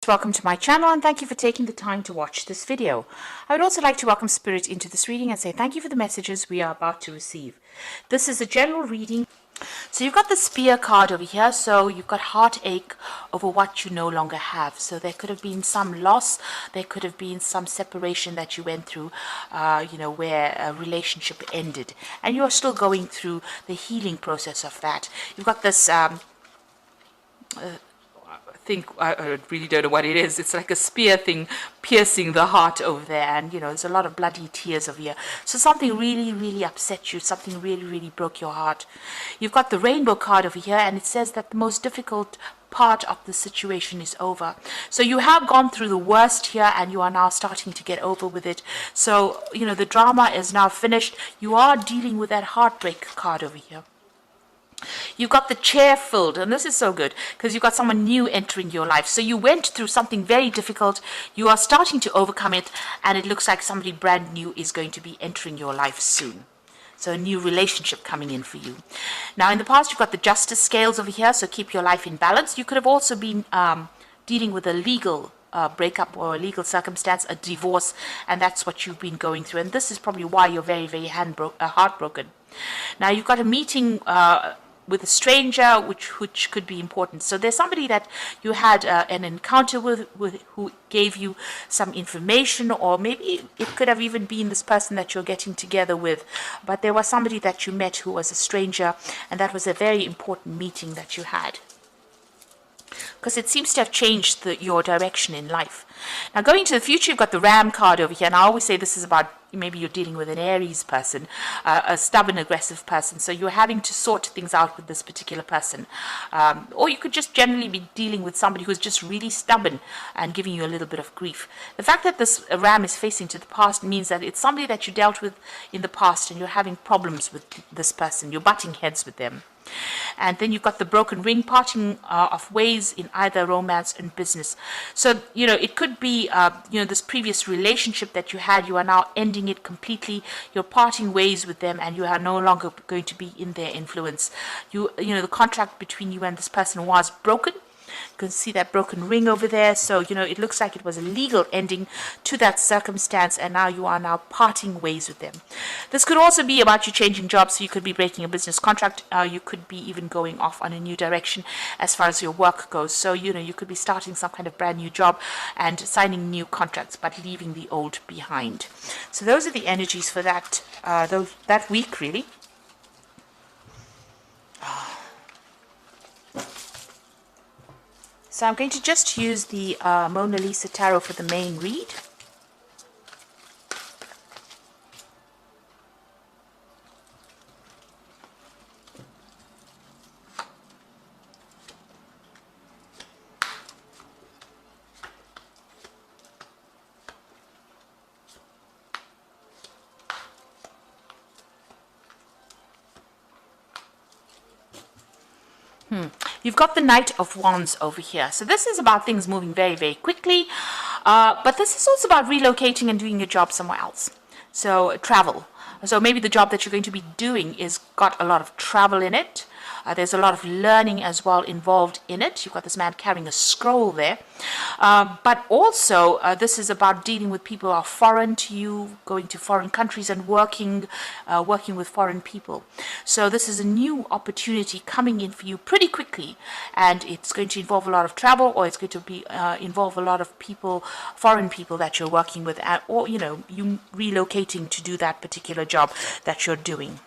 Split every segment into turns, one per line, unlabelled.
Welcome to my channel and thank you for taking the time to watch this video. I would also like to welcome Spirit into this reading and say thank you for the messages we are about to receive. This is a general reading. So you've got the Spear card over here, so you've got heartache over what you no longer have. So there could have been some loss, there could have been some separation that you went through, where a relationship ended. And you're still going through the healing process of that. You've got this I really don't know what it is. It's like a spear thing piercing the heart over there, and there's a lot of bloody tears over here. So something really upset you, something really broke your heart. You've got the Rainbow card over here, and it says that the most difficult part of the situation is over. So you have gone through the worst here and you are now starting to get over with it. So the drama is now finished. You are dealing with that heartbreak card over here. You've got the chair filled, and this is so good because you've got someone new entering your life. So you went through something very difficult, you are starting to overcome it, and it looks like somebody brand new is going to be entering your life soon. So a new relationship coming in for you. Now in the past you've got the Justice scales over here, so keep your life in balance. You could have also been dealing with a legal breakup or a legal circumstance, a divorce, and that's what you've been going through, and this is probably why you're very heartbroken. Now you've got a meeting with a stranger, which could be important. So there's somebody that you had an encounter with who gave you some information, or maybe it could have even been this person that you're getting together with. But there was somebody that you met who was a stranger, and that was a very important meeting that you had, because it seems to have changed your direction in life. Now going to the future, you've got the Ram card over here, and I always say this is about maybe you're dealing with an Aries person, a stubborn, aggressive person, so you're having to sort things out with this particular person. Or you could just generally be dealing with somebody who's just really stubborn and giving you a little bit of grief. The fact that this Ram is facing to the past means that it's somebody that you dealt with in the past and you're having problems with this person, you're butting heads with them. And then you've got the Broken Ring, parting of ways in either romance and business. So it could be this previous relationship that you had, you are now ending it completely, you're parting ways with them, and you are no longer going to be in their influence. The contract between you and this person was broken. You can see that broken ring over there. So it looks like it was a legal ending to that circumstance, and now you are parting ways with them. This could also be about you changing jobs, so you could be breaking a business contract. You could be even going off on a new direction as far as your work goes. So you could be starting some kind of brand new job and signing new contracts, but leaving the old behind. So those are the energies for that week, really. So I'm going to just use the Mona Lisa Tarot for the main read. You've got the Knight of Wands over here. So this is about things moving very quickly. But this is also about relocating and doing your job somewhere else. So travel. So maybe the job that you're going to be doing is got a lot of travel in it. There's a lot of learning as well involved in it. You've got this man carrying a scroll there. But also, this is about dealing with people who are foreign to you, going to foreign countries and working with foreign people. So this is a new opportunity coming in for you pretty quickly. And it's going to involve a lot of travel, or it's going to be involve a lot of people, foreign people that you're working with, or, you relocating to do that particular job that you're doing.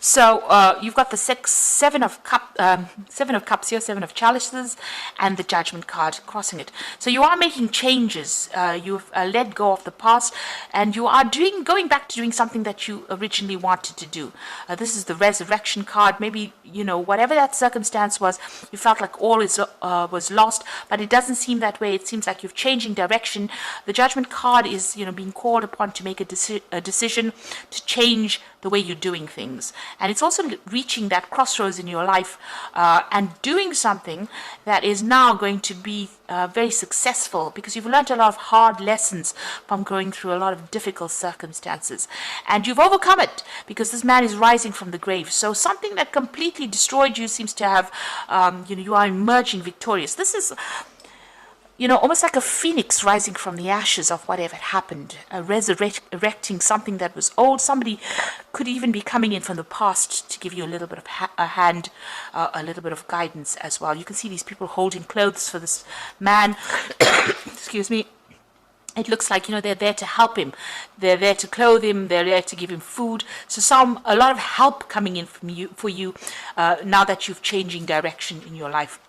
So you've got the Seven of Cups here, Seven of Chalices, and the Judgment card crossing it. So you are making changes. You've let go of the past, and you are going back to doing something that you originally wanted to do. This is the Resurrection card. Maybe whatever that circumstance was, you felt like all was lost, but it doesn't seem that way. It seems like you're changing direction. The Judgment card is being called upon to make a decision to change the way you're doing things. And it's also reaching that crossroads in your life and doing something that is now going to be very successful, because you've learned a lot of hard lessons from going through a lot of difficult circumstances. And you've overcome it, because this man is rising from the grave. So something that completely destroyed you seems to have, you are emerging victorious. This is, almost like a phoenix rising from the ashes of whatever had happened, resurrecting something that was old. Somebody could even be coming in from the past to give you a little bit of a hand, a little bit of guidance as well. You can see these people holding clothes for this man. Excuse me. It looks like, they're there to help him. They're there to clothe him. They're there to give him food. So a lot of help coming in for you now that you've changing direction in your life.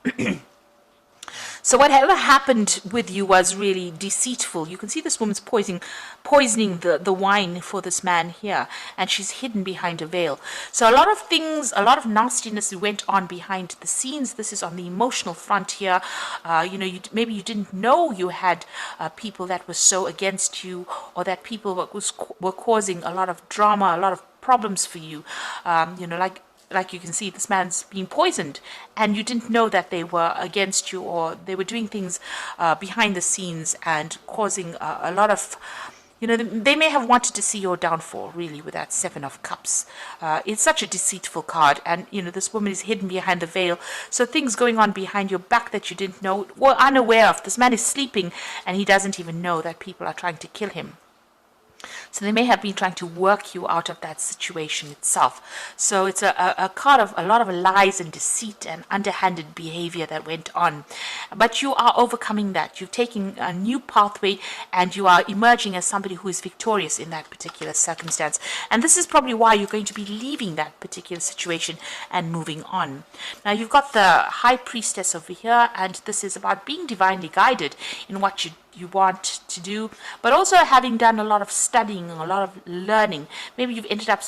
So whatever happened with you was really deceitful. You can see this woman's poisoning the wine for this man here, and she's hidden behind a veil. So a lot of things, a lot of nastiness went on behind the scenes. This is on the emotional front here. Maybe you didn't know you had people that were so against you, or that people were causing a lot of drama, a lot of problems for you. Like you can see, this man's being poisoned, and you didn't know that they were against you, or they were doing things behind the scenes and causing a lot of, they may have wanted to see your downfall, really, with that Seven of Cups. It's such a deceitful card, and, this woman is hidden behind the veil. So things going on behind your back that you didn't know, or unaware of. This man is sleeping, and he doesn't even know that people are trying to kill him. So they may have been trying to work you out of that situation itself. So it's a card of a lot of lies and deceit and underhanded behavior that went on. But you are overcoming that. You've taken a new pathway, and you are emerging as somebody who is victorious in that particular circumstance. And this is probably why you're going to be leaving that particular situation and moving on. Now, you've got the High Priestess over here, and this is about being divinely guided in what you want to do, but also having done a lot of studying, a lot of learning. Maybe you've ended up,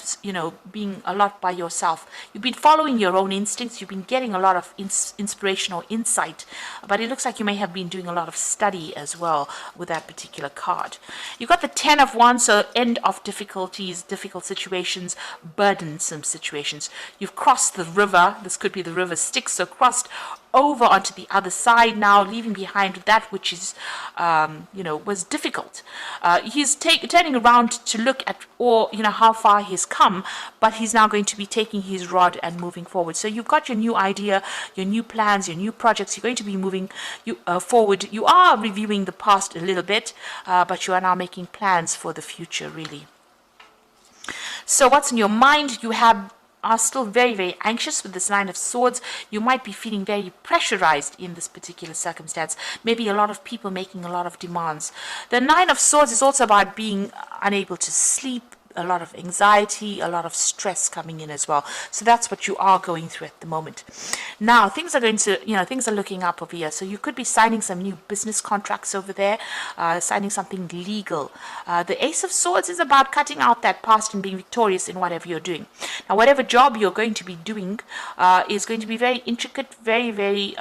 being a lot by yourself. You've been following your own instincts. You've been getting a lot of inspiration or insight, but it looks like you may have been doing a lot of study as well with that particular card. You've got the Ten of Wands, so end of difficulties, difficult situations, burdensome situations. You've crossed the river. This could be the river Styx, so crossed over onto the other side now, leaving behind that which is, was difficult. He's turning around to look at how far he's come, but he's now going to be taking his rod and moving forward. So you've got your new idea, your new plans, your new projects. You're going to be moving forward. You are reviewing the past a little bit, but you are now making plans for the future, really. So what's in your mind? You are still very, very anxious with this Nine of Swords. You might be feeling very pressurized in this particular circumstance. Maybe a lot of people making a lot of demands. The Nine of Swords is also about being unable to sleep, a lot of anxiety, a lot of stress coming in as well. So that's what you are going through at the moment. Now, things are looking up over here. So you could be signing some new business contracts over there, signing something legal. The Ace of Swords is about cutting out that past and being victorious in whatever you're doing. Now, whatever job you're going to be doing is going to be very intricate, very, very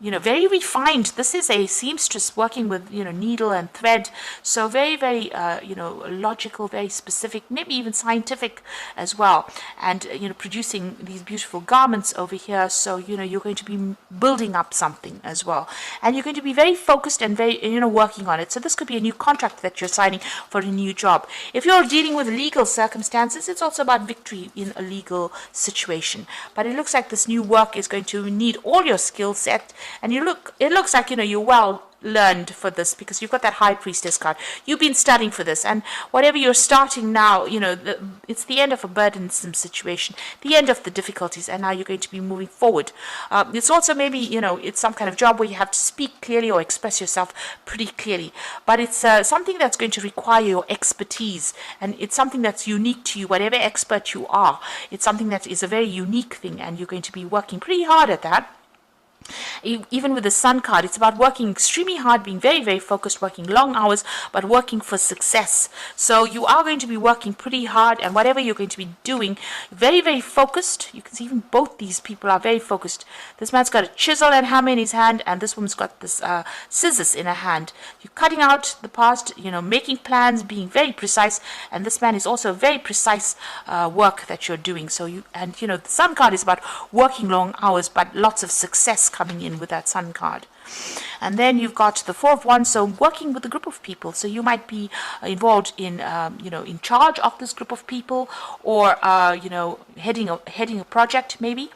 very refined. This is a seamstress working with, needle and thread. So very, very, logical, very specific, maybe even scientific as well. And, producing these beautiful garments over here. So, you're going to be building up something as well. And you're going to be very focused and very, working on it. So this could be a new contract that you're signing for a new job. If you're dealing with legal circumstances, it's also about victory in a legal situation. But it looks like this new work is going to need all your skill set. And it looks like, you're well learned for this, because you've got that High Priestess card. You've been studying for this, and whatever you're starting now, it's the end of a burdensome situation, the end of the difficulties, and now you're going to be moving forward. It's also maybe, it's some kind of job where you have to speak clearly or express yourself pretty clearly, but it's something that's going to require your expertise, and it's something that's unique to you, whatever expert you are. It's something that is a very unique thing, and you're going to be working pretty hard at that. Even with the Sun card, it's about working extremely hard, being very, very focused, working long hours, but working for success. So you are going to be working pretty hard, and whatever you're going to be doing, very, very focused. You can see even both these people are very focused. This man's got a chisel and hammer in his hand, and this woman's got this scissors in her hand. You're cutting out the past, making plans, being very precise, and this man is also very precise work that you're doing. So the Sun card is about working long hours, but lots of success coming in with that Sun card. And then you've got the Four of Wands, so working with a group of people. So you might be involved in, in charge of this group of people, or heading a project maybe.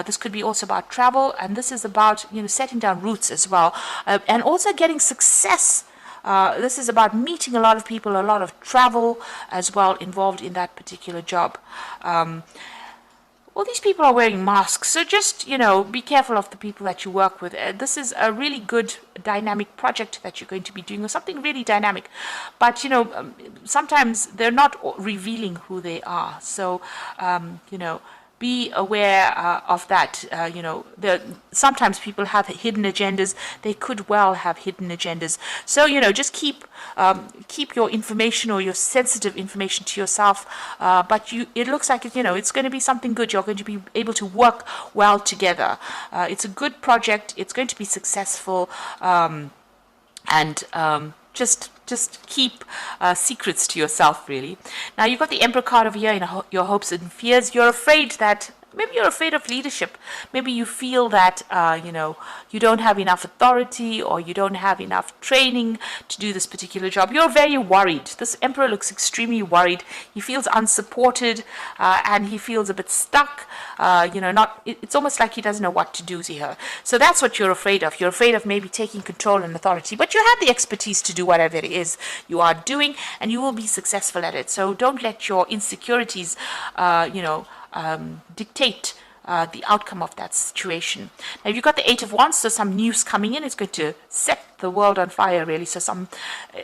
This could be also about travel, and this is about setting down roots as well, and also getting success. This is about meeting a lot of people, a lot of travel as well involved in that particular job. All these people are wearing masks, so just, be careful of the people that you work with. This is a really good dynamic project that you're going to be doing, or something really dynamic. But, sometimes they're not revealing who they are. So, be aware of that. Sometimes people have hidden agendas. They could well have hidden agendas. So, just keep your information or your sensitive information to yourself. But it looks like it's going to be something good. You're going to be able to work well together. It's a good project. It's going to be successful. Just keep secrets to yourself, really. Now, you've got the Emperor card over here in your hopes and fears. You're afraid that maybe you're afraid of leadership. Maybe you feel that, you don't have enough authority, or you don't have enough training to do this particular job. You're very worried. This Emperor looks extremely worried. He feels unsupported, and he feels a bit stuck. It's almost like he doesn't know what to do here. So that's what you're afraid of. You're afraid of maybe taking control and authority, but you have the expertise to do whatever it is you are doing, and you will be successful at it. So don't let your insecurities, dictate the outcome of that situation. Now, you've got the Eight of Wands, so some news coming in. It's going to set the world on fire, really. So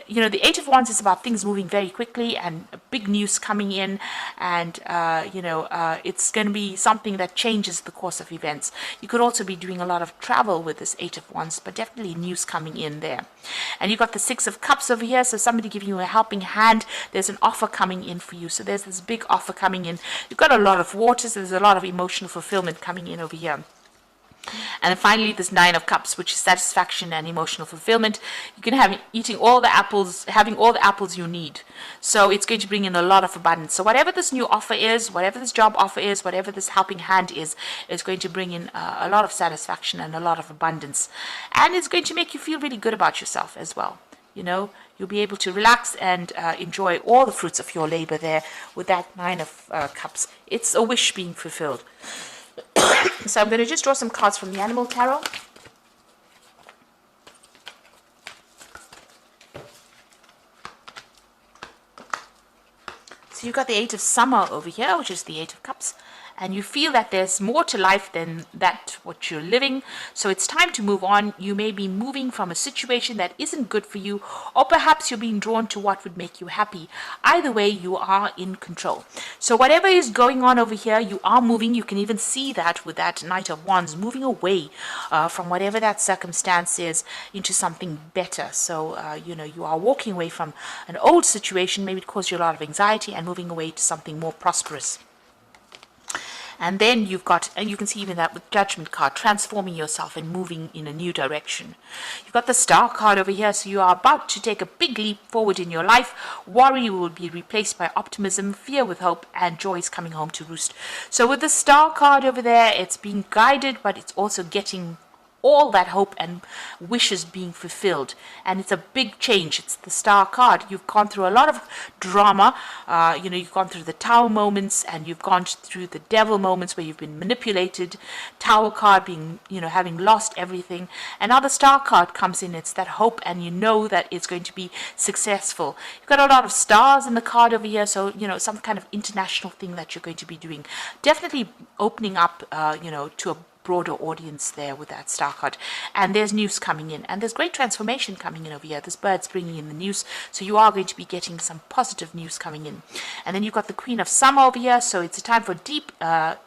the Eight of Wands is about things moving very quickly and big news coming in, and it's going to be something that changes the course of events. You could also be doing a lot of travel with this Eight of Wands, but definitely news coming in there. And you've got the Six of Cups over here, so somebody giving you a helping hand. There's an offer coming in for you, so there's this big offer coming in. You've got a lot of waters. There's a lot of emotional fulfillment coming in over here. And then finally, this Nine of Cups, which is satisfaction and emotional fulfillment. You can have having all the apples you need. So it's going to bring in a lot of abundance. So whatever this new offer is, whatever this job offer is, whatever this helping hand is going to bring in a lot of satisfaction and a lot of abundance. And it's going to make you feel really good about yourself as well. You'll be able to relax and enjoy all the fruits of your labor there with that Nine of Cups. It's a wish being fulfilled. So I'm going to just draw some cards from the Animal Tarot. So you've got the Eight of Summer over here, which is the Eight of Cups. And you feel that there's more to life than that what you're living. So it's time to move on. You may be moving from a situation that isn't good for you, or perhaps you're being drawn to what would make you happy. Either way, you are in control. So whatever is going on over here, you are moving. You can even see that with that Knight of Wands, moving away from whatever that circumstance is into something better. So, you are walking away from an old situation, maybe it caused you a lot of anxiety, and moving away to something more prosperous. And then you've got, and you can see even that with Judgment card, transforming yourself and moving in a new direction. You've got the Star card over here, so you are about to take a big leap forward in your life. Worry will be replaced by optimism, fear with hope, and joy is coming home to roost. So with the Star card over there, it's being guided, but it's also getting all that hope and wishes being fulfilled, and it's a big change. It's the Star card. You've gone through a lot of drama. You've gone through the Tower moments, and you've gone through the Devil moments where you've been manipulated. Tower card being, having lost everything, and now the Star card comes in. It's that hope, and you know that it's going to be successful. You've got a lot of stars in the card over here, so some kind of international thing that you're going to be doing. Definitely opening up, to a broader audience there with that star card. And there's news coming in, and there's great transformation coming in over here. This bird's bringing in the news, so you are going to be getting some positive news coming in. And then you've got the Queen of Summer over here, so it's a time for deep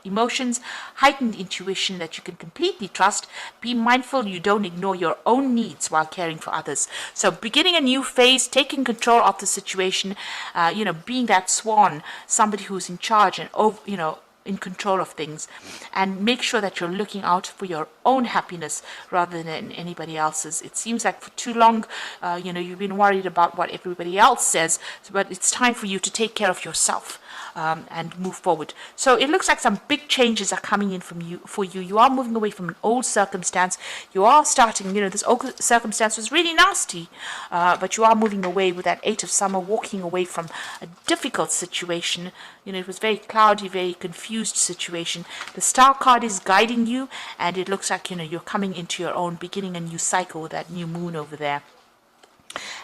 emotions, heightened intuition that you can completely trust. Be mindful you don't ignore your own needs while caring for others. So beginning a new phase, taking control of the situation, being that swan, somebody who's in charge and in control of things, and make sure that you're looking out for your own happiness rather than anybody else's. It seems like for too long, you've been worried about what everybody else says, but it's time for you to take care of yourself and move forward. So it looks like some big changes are coming in for you. You are moving away from an old circumstance. You are starting, this old circumstance was really nasty, but you are moving away with that Eight of Summer, walking away from a difficult situation. It was very cloudy, very confused situation. The Star card is guiding you, and it looks like, you're coming into your own, beginning a new cycle with that new moon over there.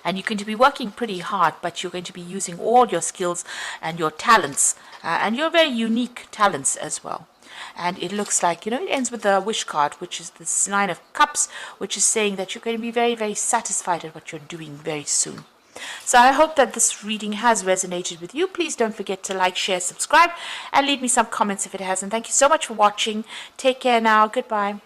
And you're going to be working pretty hard, but you're going to be using all your skills and your talents, and your very unique talents as well. And it looks like, it ends with the Wish card, which is this Nine of Cups, which is saying that you're going to be very, very satisfied at what you're doing very soon. So I hope that this reading has resonated with you. Please don't forget to like, share, subscribe, and leave me some comments if it has. And thank you so much for watching. Take care now. Goodbye.